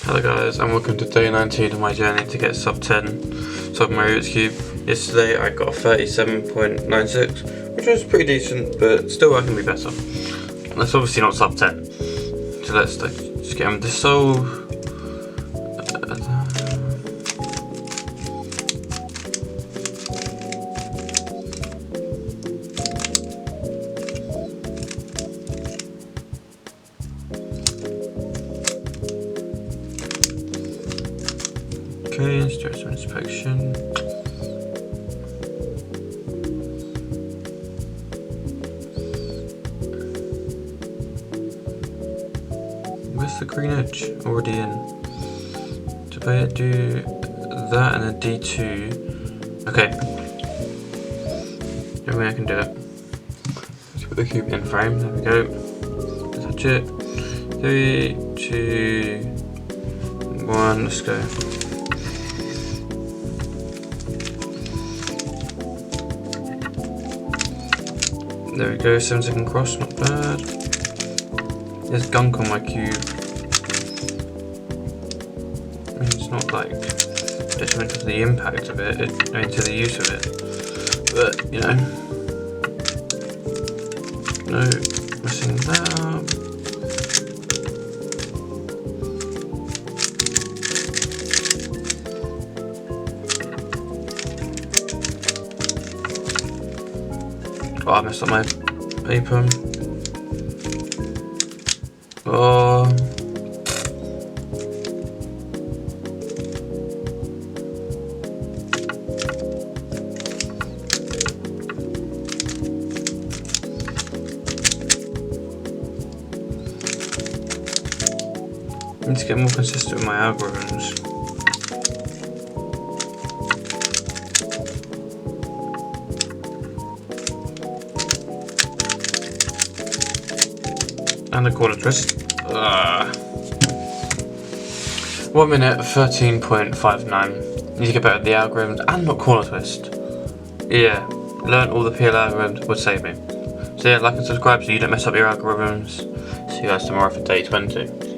Hello guys, and welcome to day 19 of my journey to get sub 10 solving my Rubik's Cube. Yesterday I got a 37.96, which was pretty decent, but still I can be better. That's obviously not sub 10. So let's just get on to solve. Okay, let's do some inspection. Where's the green edge? Already in. So if I do that and a D2. Okay. No way I can do it. Let's put the cube in frame. There we go. Touch it. 3, 2, 1. Let's go. There we go, 7-second cross, not bad. There's gunk on my cube. I mean, it's not like detrimental to the impact of it, I mean to the use of it. But, you know, no messing that up. Oh, I messed up my paper. Oh. I need to get more consistent with my algorithms. And a corner twist. 1 minute, 13.59. Need to get better at the algorithms and not corner twist. Yeah, learn all the PL algorithms would save me. So yeah, like and subscribe so you don't mess up your algorithms. See you guys tomorrow for day 20.